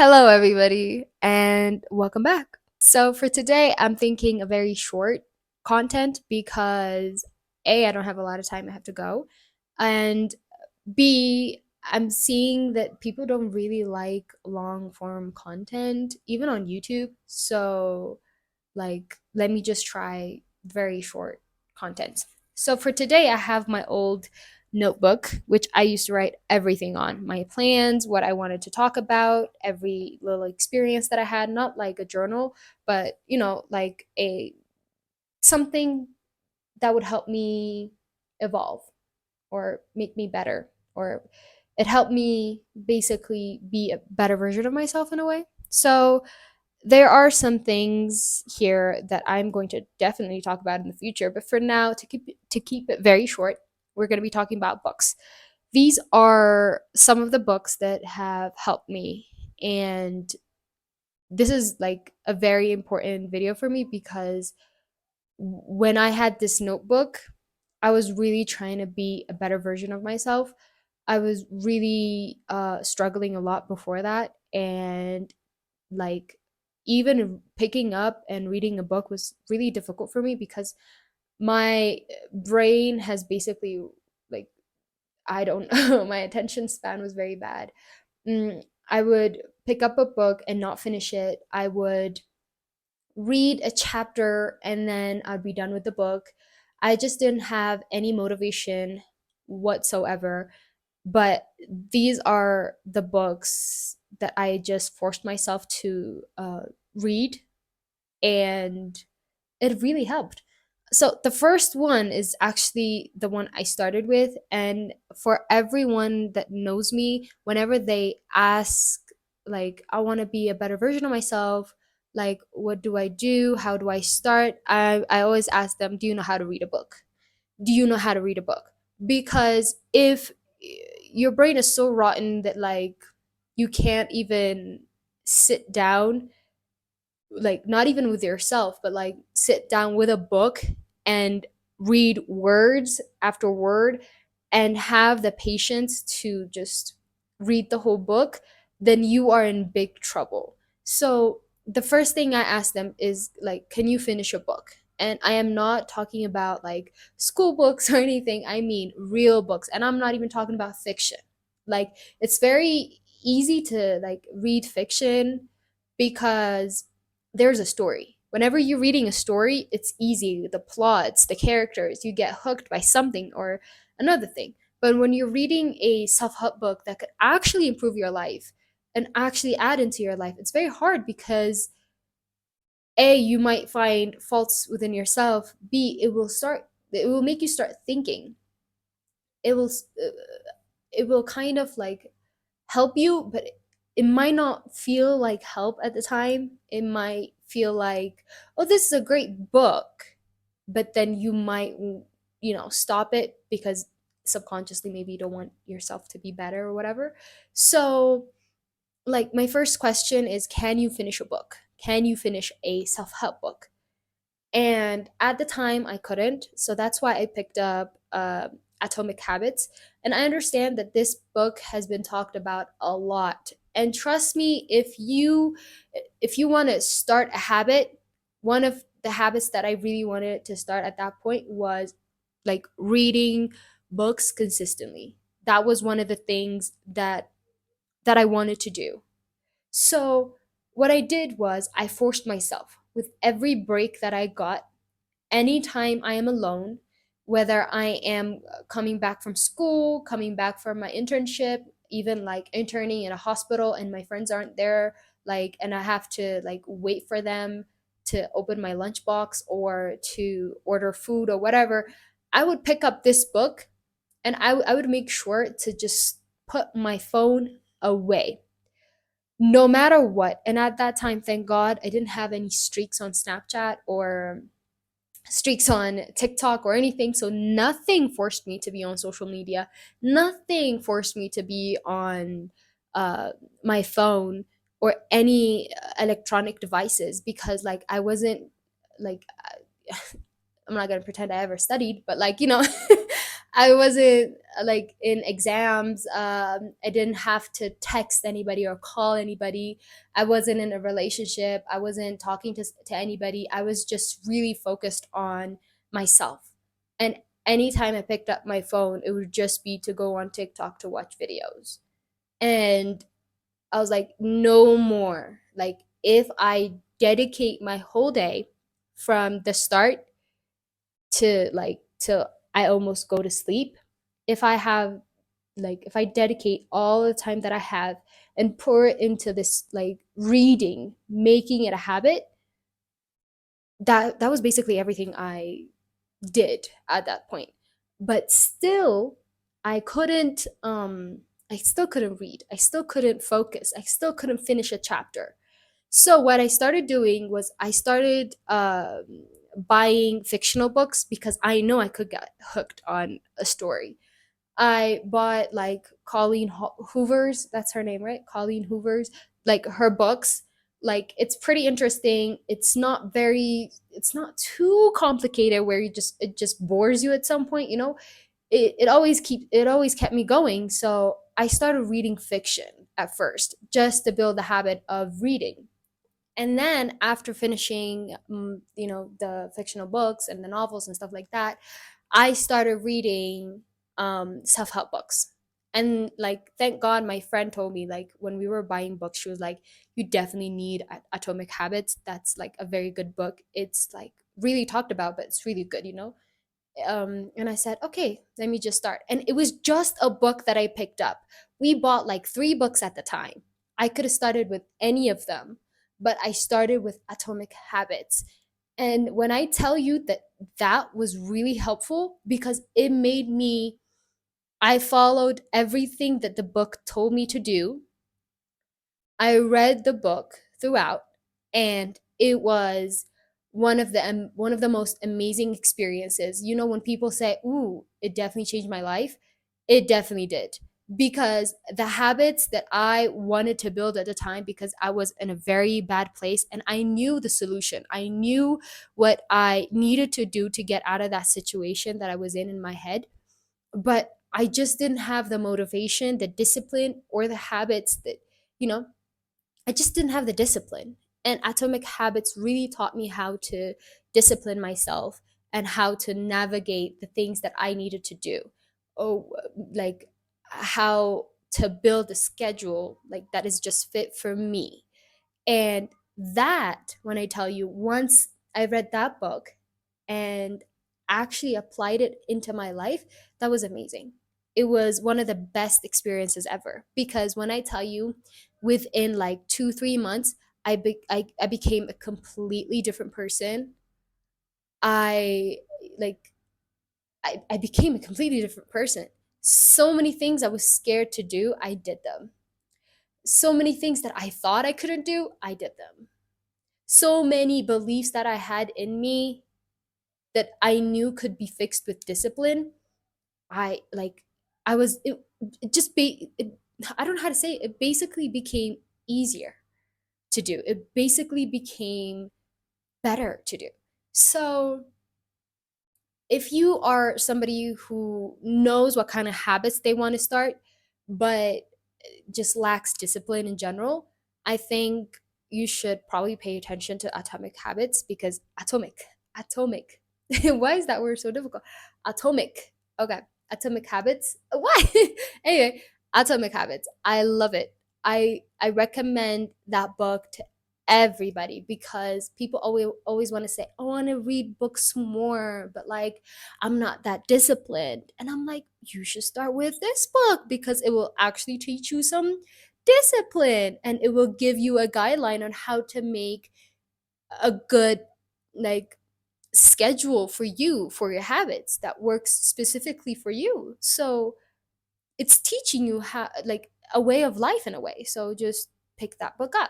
Hello, everybody, and welcome back. So, for today, I'm thinking a very short content because A, I don't have a lot of time, I have to go, and B, I'm seeing that people don't really like long form content, even on YouTube. So, let me just try very short content. So for today, I have my old notebook, which I used to write everything on, my plans, what I wanted to talk about, every little experience that I had, not like a journal, but like a something that would help me evolve or make me better, or it helped me basically be a better version of myself in a way. So there are some things here that I'm going to definitely talk about in the future, but for now, to keep it very short, we're going to be talking about books. These are some of the books that have helped me, and this is like a very important video for me because when I had this notebook, I was really trying to be a better version of myself. I was really struggling a lot before that, and like even picking up and reading a book was really difficult for me because my brain has basically like I don't know, my attention span was very bad. I would pick up a book and not finish it. I would read a chapter and then I'd be done with the book. I just didn't have any motivation whatsoever. But these are the books that I just forced myself to read, and it really helped. So the first one is actually the one I started with, and for everyone that knows me, whenever they ask, like, I want to be a better version of myself, like, what do I do? How do I start? I always ask them, do you know how to read a book? Do you know how to read a book? Because if your brain is so rotten that like you can't even sit down, like not even with yourself, but like sit down with a book and read words after word and have the patience to just read the whole book, then you are in big trouble. So the first thing I ask them is like, can you finish a book? And I am not talking about like school books or anything. I mean real books. And I'm not even talking about fiction. Like it's very easy to like read fiction because there's a story. Whenever you're reading a story, it's easy. The plots, the characters, you get hooked by something or another thing. But when you're reading a self help book that could actually improve your life and actually add into your life, it's very hard because A, you might find faults within yourself. B, it will make you start thinking. It will, it will kind of like help you, but it might not feel like help at the time. It might feel like, oh, this is a great book, but then you might, stop it because subconsciously maybe you don't want yourself to be better or whatever. So, like, my first question is, can you finish a book? Can you finish a self help book? And at the time, I couldn't. So that's why I picked up Atomic Habits. And I understand that this book has been talked about a lot. And trust me, if you want to start a habit, one of the habits that I really wanted to start at that point was like reading books consistently. That was one of the things that I wanted to do. So what I did was I forced myself with every break that I got. Anytime I am alone, whether I am coming back from school, coming back from my internship, even like interning in a hospital and my friends aren't there, like, and I have to like wait for them to open my lunchbox or to order food or whatever, I would pick up this book and I would make sure to just put my phone away no matter what. And at that time, thank God, I didn't have any streaks on Snapchat or streaks on TikTok or anything. So nothing forced me to be on social media. Nothing forced me to be on uh, my phone or any electronic devices because, like, I wasn't like, I'm not gonna pretend I ever studied, but like, I wasn't like in exams. I didn't have to text anybody or call anybody. I wasn't in a relationship. I wasn't talking to anybody. I was just really focused on myself. And anytime I picked up my phone, it would just be to go on TikTok to watch videos. And I was like, no more. Like, if I dedicate my whole day from the start to like till I almost go to sleep, if I have if I dedicate all the time that I have and pour it into this like reading, making it a habit, that was basically everything I did at that point. But still, I couldn't I still couldn't read. I still couldn't focus. I still couldn't finish a chapter. So what I started doing was I started buying fictional books because I know I could get hooked on a story. I bought like Hoover's, that's her name, right? Colleen Hoover's, like her books. Like it's pretty interesting. It's not too complicated where it just bores you at some point, you know? It always kept me going. So I started reading fiction at first just to build the habit of reading. And then after finishing the fictional books and the novels and stuff like that, I started reading self-help books. And like thank God my friend told me, like when we were buying books, she was like, you definitely need Atomic Habits. That's like a very good book. It's like really talked about, but it's really good, you know? And I said, okay, let me just start. And it was just a book that I picked up. We bought like three books at the time. I could have started with any of them, but I started with Atomic Habits. And when I tell you that that was really helpful because it made me, I followed everything that the book told me to do. I read the book throughout, and it was one of the most amazing experiences. You know, when people say, "Ooh, it definitely changed my life," it definitely did. Because the habits that I wanted to build at the time, because I was in a very bad place and I knew the solution. I knew what I needed to do to get out of that situation that I was in my head, but I just didn't have the motivation, the discipline, or the habits that, you know, I just didn't have the discipline. And Atomic Habits really taught me how to discipline myself and how to navigate the things that I needed to do. Oh, like how to build a schedule like that is just fit for me. And that, when I tell you, once I read that book and actually applied it into my life, that was amazing. It was one of the best experiences ever because when I tell you, within like 2 3 months, I became a completely different person. I like I became a completely different person. So many things I was scared to do, I did them. So many things that I thought I couldn't do, I did them. So many beliefs that I had in me that I knew could be fixed with discipline. I like I was it just be it, I don't know how to say it. It basically became easier to do. It basically became better to do. So if you are somebody who knows what kind of habits they want to start, but just lacks discipline in general, I think you should probably pay attention to Atomic Habits because atomic. Why is that word so difficult? Atomic. Okay. Atomic Habits. Why? Anyway, Atomic Habits. I love it. I recommend that book to everybody because people always want to say, "I want to read books more," but like I'm not that disciplined. And I'm like, you should start with this book because it will actually teach you some discipline and it will give you a guideline on how to make a good like schedule for you for your habits that works specifically for you. So it's teaching you how like a way of life in a way. So just pick that book up.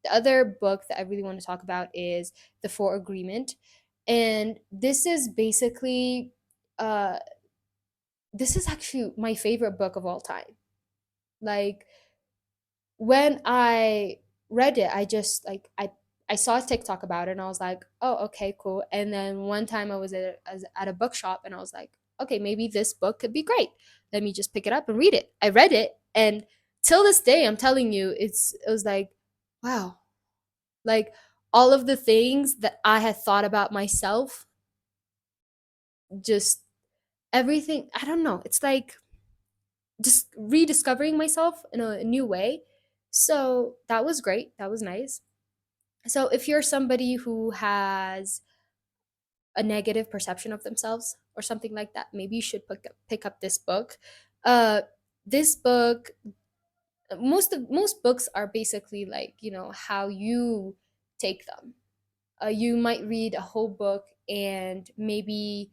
The other book that I really want to talk about is The Four Agreement. And uh this is actually my favorite book of all time. Like when I read it, I just like I saw a TikTok about it and I was like, "Oh, okay, cool." And then one time I was at a bookshop and I was like, okay, maybe this book could be great. Let me just pick it up and read it. I read it, and till this day, I'm telling you, it was like, wow, like all of the things that I had thought about myself, just everything. I don't know. It's like just rediscovering myself in a new way. So that was great. That was nice. So if you're somebody who has a negative perception of themselves or something like that, maybe you should pick up this book. Uh, this book, most books are basically like, how you take them. You might read a whole book, and maybe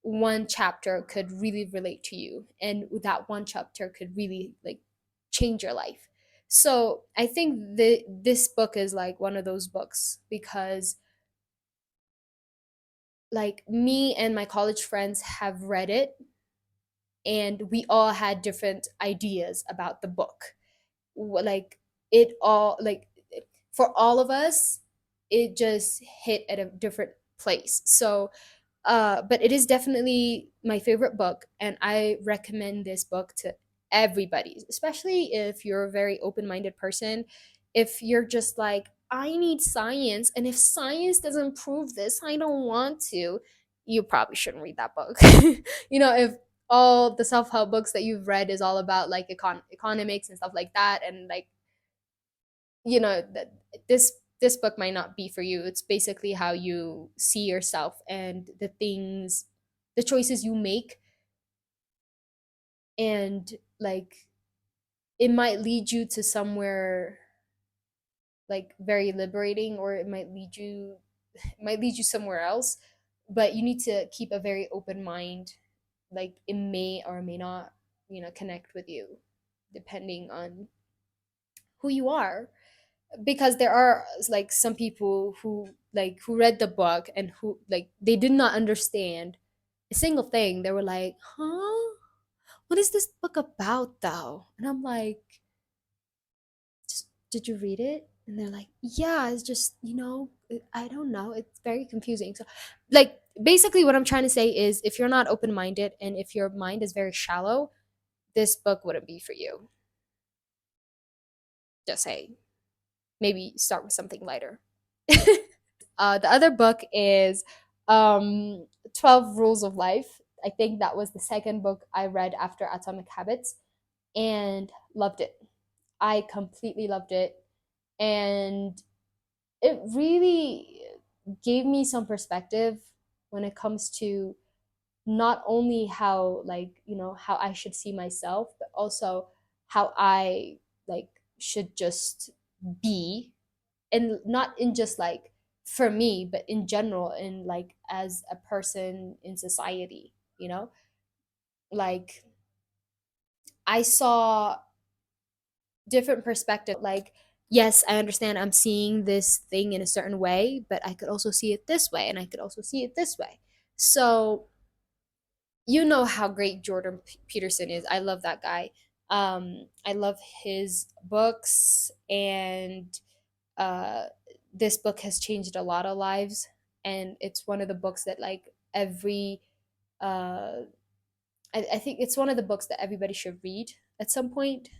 one chapter could really relate to you, and that one chapter could really like change your life. So I think this book is like one of those books, because like me and my college friends have read it, and we all had different ideas about the book. Like it all like for all of us, it just hit at a different place. So but it is definitely my favorite book, and I recommend this book to everybody, especially if you're a very open-minded person. If you're just like, I need science, and if science doesn't prove this, I don't want to, you probably shouldn't read that book. If all the self-help books that you've read is all about like economics and stuff like that, and like, that this book might not be for you. It's basically how you see yourself, and the choices you make, and like it might lead you to somewhere like very liberating, or it might lead you somewhere else. But you need to keep a very open mind. Like it may or may not, connect with you, depending on who you are. Because there are like some people who read the book, and who like they did not understand a single thing. They were like, huh, what is this book about though? And I'm like, just, did you read it? And they're like, yeah, it's just, I don't know, it's very confusing. So like basically what I'm trying to say is, if you're not open-minded, and if your mind is very shallow, this book wouldn't be for you. Just say, maybe start with something lighter. The other book is 12 Rules of Life. I think that was the second book I read after Atomic Habits, and loved it. I completely loved it. And it really gave me some perspective when it comes to not only how, like, how I should see myself, but also how I like should just be, and not in just like for me, but in general, and like as a person in society, like I saw different perspective. Like, yes, I understand I'm seeing this thing in a certain way, but I could also see it this way, and I could also see it this way. So you know how great Jordan Peterson is. I love that guy. I love his books, and uh, this book has changed a lot of lives, and it's one of the books that like every uh, I think it's one of the books that everybody should read at some point,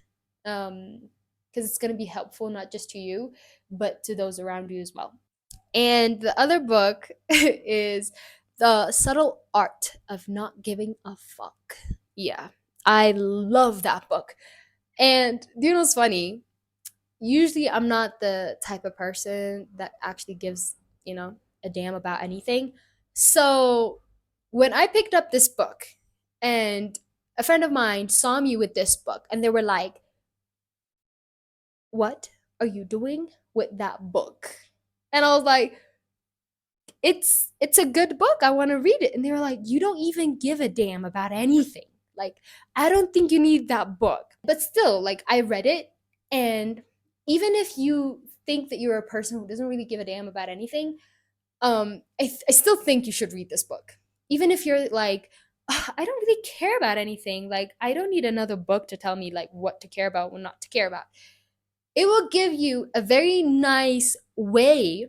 because it's going to be helpful not just to you, but to those around you as well. And the other book is The Subtle Art of Not Giving a Fuck. Yeah, I love that book. And do you know what's funny? Usually I'm not the type of person that actually gives, a damn about anything. So when I picked up this book, and a friend of mine saw me with this book, and they were like, what are you doing with that book? And I was like, it's a good book. I want to read it. And they were like, you don't even give a damn about anything. Like, I don't think you need that book. But still, like, I read it. And even if you think that you're a person who doesn't really give a damn about anything, I still think you should read this book. Even if you're like, "Ugh, I don't really care about anything. Like, I don't need another book to tell me like what to care about, what not to care about. It will give you a very nice way,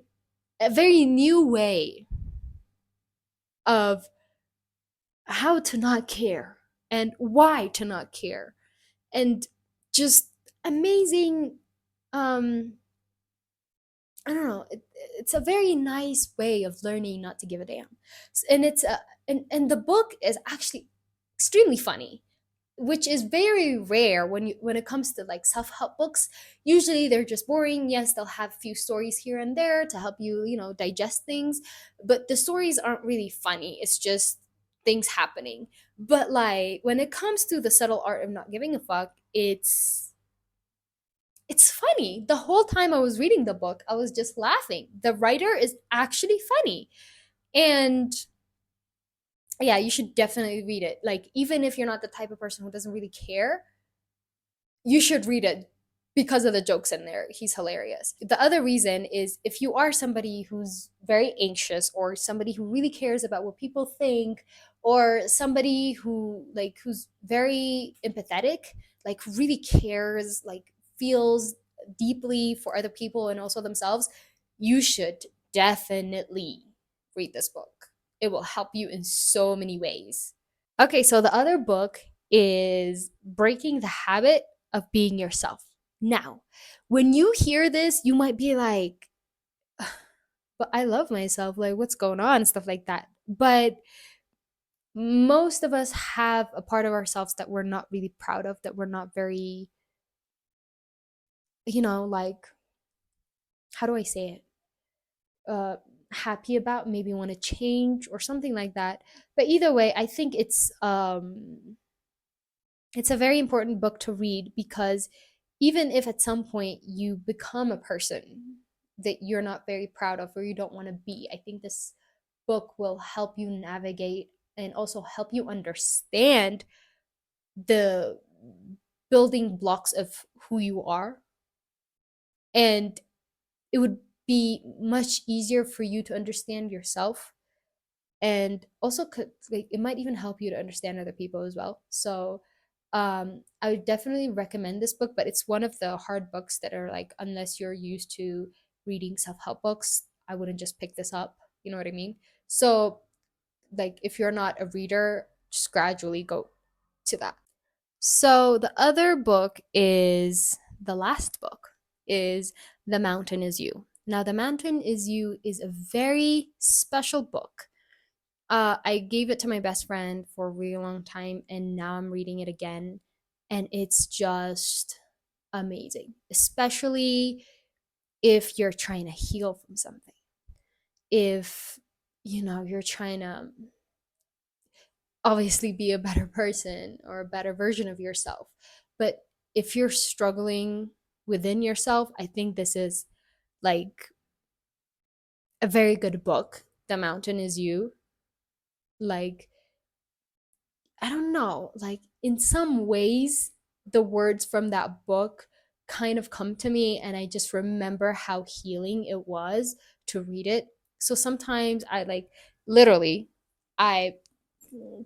a very new way of how to not care and why to not care, and just amazing. um I don't know. It's a very nice way of learning not to give a damn. And it's and the book is actually extremely funny, which is very rare when it comes to like self-help books. Usually they're just boring. Yes, they'll have a few stories here and there to help you, digest things, but the stories aren't really funny. It's just things happening. But like when it comes to the subtle art of not giving a fuck, it's funny. The whole time I was reading the book, I was just laughing. The writer is actually funny. And yeah, you should definitely read it. Like, even if you're not the type of person who doesn't really care, you should read it because of the jokes in there. He's hilarious. The other reason is if you are somebody who's very anxious, or somebody who really cares about what people think, or somebody who's very empathetic, like who really cares, like feels deeply for other people and also themselves, you should definitely read this book. It will help you in so many ways. Okay, so the other book is Breaking the Habit of Being Yourself. Now, when you hear this, you might be like, but I love myself. Like, what's going on? Stuff like that. But most of us have a part of ourselves that we're not really proud of, that we're not very, like, how do I say it? Uh, Happy about, maybe want to change or something like that. But either way, I think it's a very important book to read, because even if at some point you become a person that you're not very proud of or you don't want to be, I think this book will help you navigate and also help you understand the building blocks of who you are. And it would be much easier for you to understand yourself, and also like it might even help you to understand other people as well. So I would definitely recommend this book, but it's one of the hard books that are like, unless you're used to reading self-help books, I wouldn't just pick this up. You know what I mean? So like if you're not a reader, just gradually go to that. So the other book is the last book is The Mountain Is You. Now, The Mountain Is You is a very special book. I gave it to my best friend for a really long time, and now I'm reading it again, and it's just amazing, especially if you're trying to heal from something. If you're trying to obviously be a better person or a better version of yourself, but if you're struggling within yourself, I think this is like a very good book. The Mountain Is You. Like, I don't know, like in some ways, the words from that book kind of come to me, and I just remember how healing it was to read it. So sometimes I like literally, I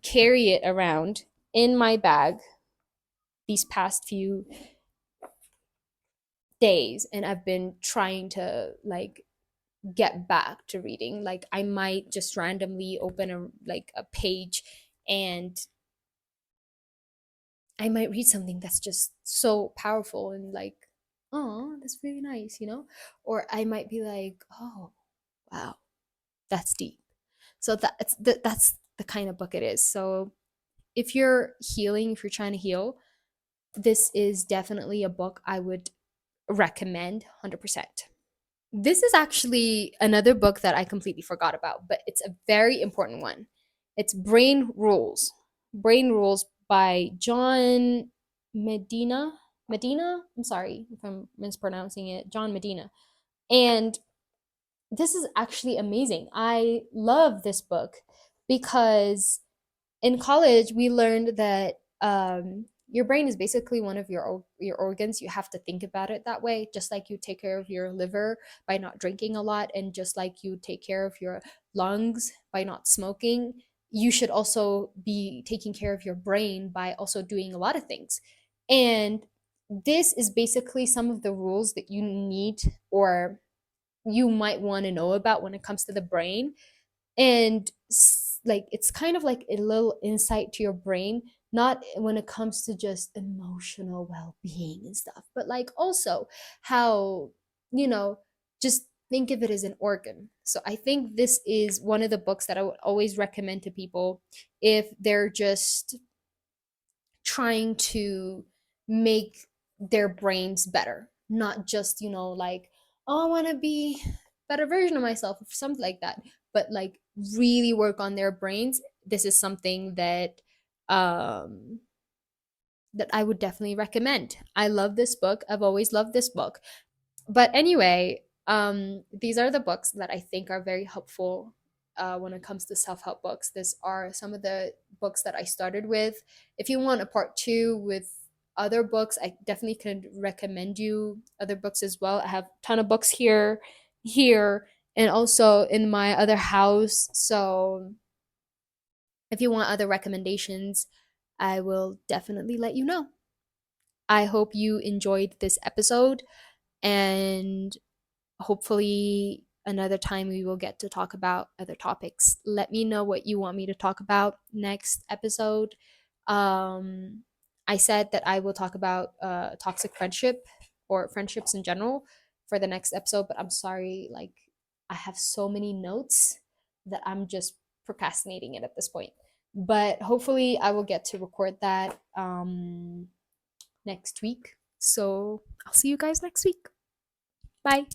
carry it around in my bag these past few days, and I've been trying to like get back to reading. Like I might just randomly open a page, and I might read something that's just so powerful and like, oh, that's really nice. Or I might be like, oh, wow, that's deep. So that's the kind of book it is. So if you're healing, if you're trying to heal, this is definitely a book I would recommend 100%. This is actually another book that I completely forgot about, but it's a very important one. It's Brain Rules. Brain Rules by John Medina. Medina? I'm sorry if I'm mispronouncing it. John Medina. And this is actually amazing. I love this book because in college we learned that your brain is basically one of your organs. You have to think about it that way, just like you take care of your liver by not drinking a lot, and just like you take care of your lungs by not smoking. You should also be taking care of your brain by also doing a lot of things. And this is basically some of the rules that you need, or you might want to know about when it comes to the brain. And like it's kind of like a little insight to your brain, not when it comes to just emotional well-being and stuff, but like also how, you know, just think of it as an organ. So I think this is one of the books that I would always recommend to people if they're just trying to make their brains better, not just, like, oh, I want to be a better version of myself or something like that, but like really work on their brains. This is something um that I would definitely recommend. I love this book. I've always loved this book. But anyway, these are the books that I think are very helpful when it comes to self-help books. These are some of the books that I started with. If you want a part two with other books, I definitely could recommend you other books as well. I have a ton of books here, and also in my other house. So if you want other recommendations, I will definitely let you know. I hope you enjoyed this episode, and hopefully another time we will get to talk about other topics. Let me know what you want me to talk about next episode. um I said that I will talk about toxic friendship or friendships in general for the next episode, but I'm sorry, like I have so many notes that I'm just procrastinating it at this point. But hopefully I will get to record that next week. So I'll see you guys next week. Bye.